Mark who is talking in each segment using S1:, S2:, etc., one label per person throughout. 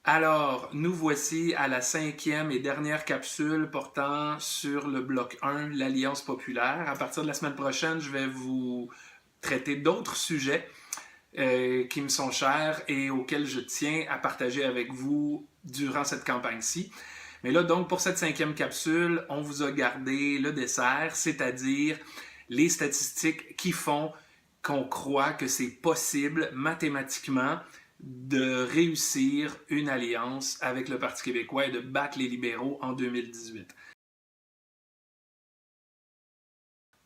S1: Alors, nous voici à la 5e et dernière capsule portant sur le bloc 1, l'Alliance populaire. À partir de la semaine prochaine, je vais vous traiter d'autres sujets qui me sont chers et auxquels je tiens à partager avec vous durant cette campagne-ci. Mais là, donc, pour cette 5e capsule, on vous a gardé le dessert, c'est-à-dire les statistiques qui font qu'on croit que c'est possible mathématiquement de réussir une alliance avec le Parti québécois et de battre les libéraux en 2018.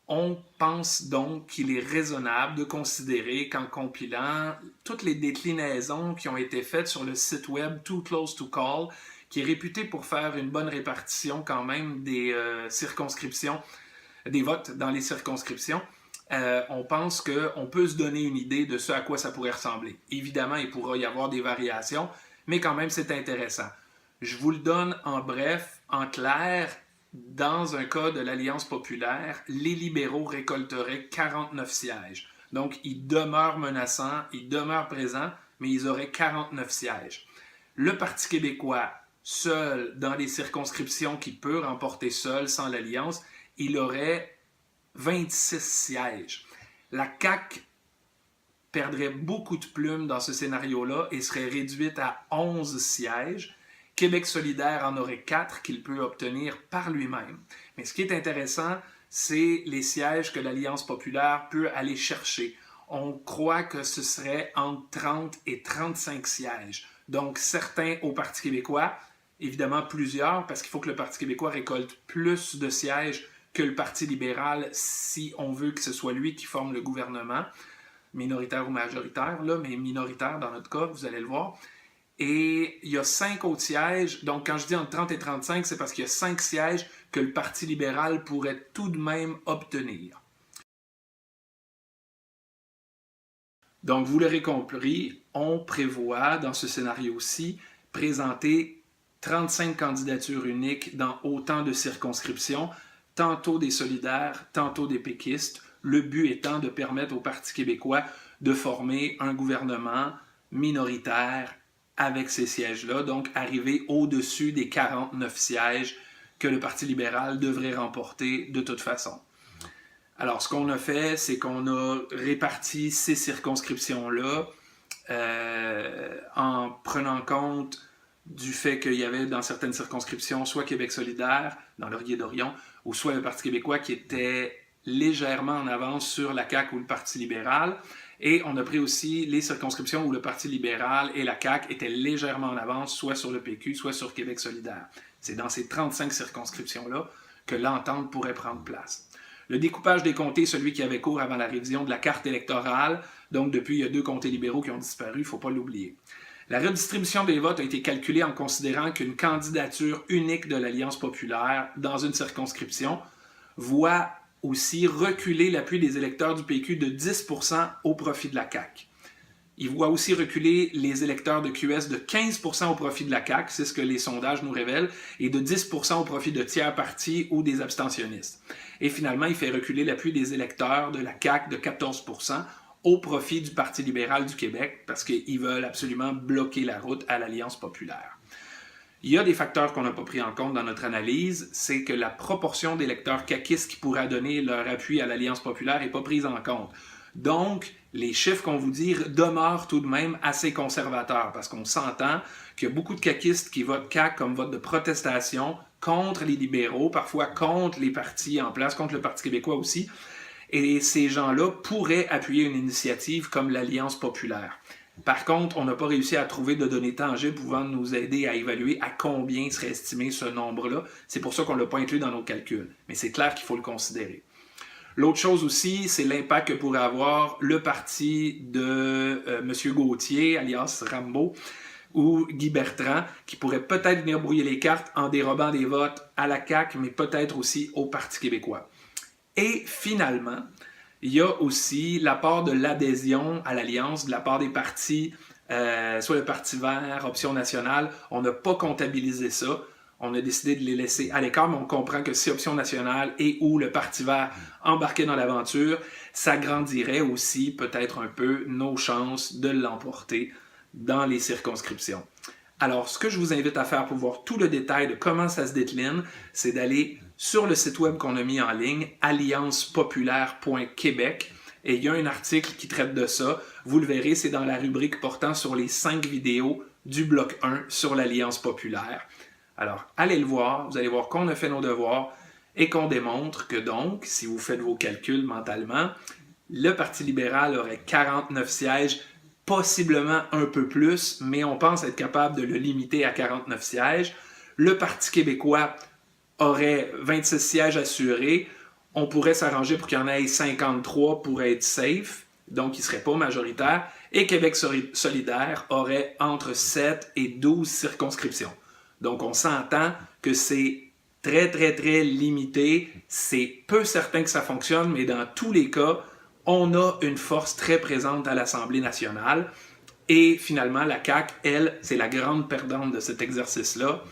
S1: On pense donc qu'il est raisonnable de considérer qu'en compilant toutes les déclinaisons qui ont été faites sur le site web Too Close to Call, qui est réputé pour faire une bonne répartition quand même des circonscriptions, des votes dans les circonscriptions, on pense qu'on peut se donner une idée de ce à quoi ça pourrait ressembler. Évidemment, il pourra y avoir des variations, mais quand même, c'est intéressant. Je vous le donne en bref, en clair. Dans un cas de l'Alliance populaire, les libéraux récolteraient 49 sièges. Donc, ils demeurent menaçants, ils demeurent présents, mais ils auraient 49 sièges. Le Parti québécois, seul dans les circonscriptions qu'il peut remporter seul, sans l'Alliance, il aurait 26 sièges. La CAQ perdrait beaucoup de plumes dans ce scénario-là et serait réduite à 11 sièges. Québec solidaire en aurait 4 qu'il peut obtenir par lui-même. Mais ce qui est intéressant, c'est les sièges que l'Alliance populaire peut aller chercher. On croit que ce serait entre 30 et 35 sièges. Donc certains au Parti québécois, évidemment plusieurs, parce qu'il faut que le Parti québécois récolte plus de sièges que le Parti libéral si on veut que ce soit lui qui forme le gouvernement, minoritaire ou majoritaire, là, mais minoritaire dans notre cas, vous allez le voir. Et il y a 5 autres sièges. Donc, quand je dis entre 30 et 35, c'est parce qu'il y a 5 sièges que le Parti libéral pourrait tout de même obtenir. Donc, vous l'aurez compris, on prévoit dans ce scénario-ci présenter 35 candidatures uniques dans autant de circonscriptions, tantôt des solidaires, tantôt des péquistes, le but étant de permettre au Parti québécois de former un gouvernement minoritaire avec ces sièges-là, donc arriver au-dessus des 49 sièges que le Parti libéral devrait remporter de toute façon. Alors, ce qu'on a fait, c'est qu'on a réparti ces circonscriptions-là en prenant compte du fait qu'il y avait dans certaines circonscriptions soit Québec solidaire, dans Laurier-Dorion, ou soit le Parti québécois qui était légèrement en avance sur la CAQ ou le Parti libéral. Et on a pris aussi les circonscriptions où le Parti libéral et la CAQ étaient légèrement en avance, soit sur le PQ, soit sur Québec solidaire. C'est dans ces 35 circonscriptions-là que l'entente pourrait prendre place. Le découpage des comtés, celui qui avait cours avant la révision de la carte électorale, donc depuis, il y a 2 comtés libéraux qui ont disparu, il ne faut pas l'oublier. La redistribution des votes a été calculée en considérant qu'une candidature unique de l'Alliance populaire dans une circonscription voit aussi reculer l'appui des électeurs du PQ de 10% au profit de la CAQ. Il voit aussi reculer les électeurs de QS de 15% au profit de la CAQ, c'est ce que les sondages nous révèlent, et de 10% au profit de tiers partis ou des abstentionnistes. Et finalement, il fait reculer l'appui des électeurs de la CAQ de 14% au profit du Parti libéral du Québec, parce qu'ils veulent absolument bloquer la route à l'Alliance populaire. Il y a des facteurs qu'on n'a pas pris en compte dans notre analyse, c'est que la proportion d'électeurs caquistes qui pourraient donner leur appui à l'Alliance populaire n'est pas prise en compte. Donc, les chiffres qu'on vous dit demeurent tout de même assez conservateurs, parce qu'on s'entend qu'il y a beaucoup de caquistes qui votent CAQ comme vote de protestation contre les libéraux, parfois contre les partis en place, contre le Parti québécois aussi, et ces gens-là pourraient appuyer une initiative comme l'Alliance populaire. Par contre, on n'a pas réussi à trouver de données tangibles pouvant nous aider à évaluer à combien serait estimé ce nombre-là. C'est pour ça qu'on ne l'a pas inclus dans nos calculs. Mais c'est clair qu'il faut le considérer. L'autre chose aussi, c'est l'impact que pourrait avoir le parti de M. Gauthier, alias Rambo, ou Guy Bertrand, qui pourrait peut-être venir brouiller les cartes en dérobant des votes à la CAQ, mais peut-être aussi au Parti québécois. Et finalement, il y a aussi l'apport de l'adhésion à l'Alliance de la part des partis, soit le Parti vert, Option nationale. On n'a pas comptabilisé ça. On a décidé de les laisser à l'écart, mais on comprend que si Option nationale et ou le Parti vert embarquaient dans l'aventure, ça grandirait aussi peut-être un peu nos chances de l'emporter dans les circonscriptions. Alors, ce que je vous invite à faire pour voir tout le détail de comment ça se décline, c'est d'aller sur le site web qu'on a mis en ligne, alliancepopulaire.québec, et il y a un article qui traite de ça. Vous le verrez, c'est dans la rubrique portant sur les 5 vidéos du bloc 1 sur l'Alliance populaire. Alors, allez le voir, vous allez voir qu'on a fait nos devoirs et qu'on démontre que donc, si vous faites vos calculs mentalement, le Parti libéral aurait 49 sièges, possiblement un peu plus, mais on pense être capable de le limiter à 49 sièges. Le Parti québécois aurait 26 sièges assurés. On pourrait s'arranger pour qu'il y en ait 53 pour être safe, donc il ne serait pas majoritaire. Et Québec solidaire aurait entre 7 et 12 circonscriptions. Donc on s'entend que c'est très, très, très limité. C'est peu certain que ça fonctionne, mais dans tous les cas, on a une force très présente à l'Assemblée nationale. Et finalement, la CAQ, elle, c'est la grande perdante de cet exercice-là,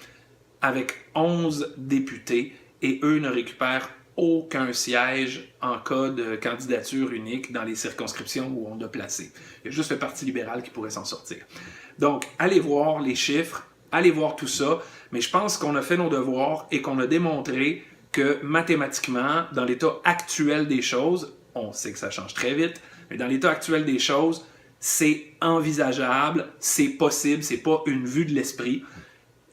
S1: avec 11 députés, et eux ne récupèrent aucun siège en cas de candidature unique dans les circonscriptions où on a placé. Il y a juste le Parti libéral qui pourrait s'en sortir. Donc, allez voir les chiffres, allez voir tout ça, mais je pense qu'on a fait nos devoirs et qu'on a démontré que mathématiquement, dans l'état actuel des choses, on sait que ça change très vite, mais dans l'état actuel des choses, c'est envisageable, c'est possible, c'est pas une vue de l'esprit.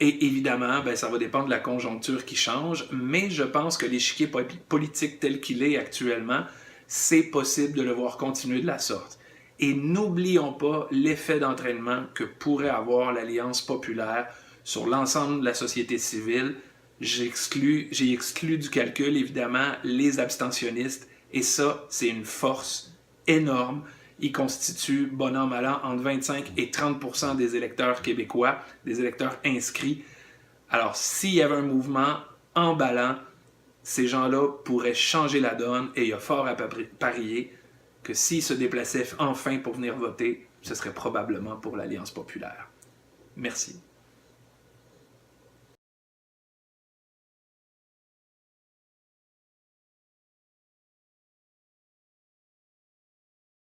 S1: Et évidemment, ça va dépendre de la conjoncture qui change, mais je pense que l'échiquier politique tel qu'il est actuellement, c'est possible de le voir continuer de la sorte. Et n'oublions pas l'effet d'entraînement que pourrait avoir l'Alliance populaire sur l'ensemble de la société civile. J'ai exclu du calcul, évidemment, les abstentionnistes, et ça, c'est une force énorme. Il constitue, bon an, mal an, entre 25 et 30% des électeurs québécois, des électeurs inscrits. Alors, s'il y avait un mouvement emballant, ces gens-là pourraient changer la donne, et il y a fort à parier que s'ils se déplaçaient enfin pour venir voter, ce serait probablement pour l'Alliance populaire. Merci.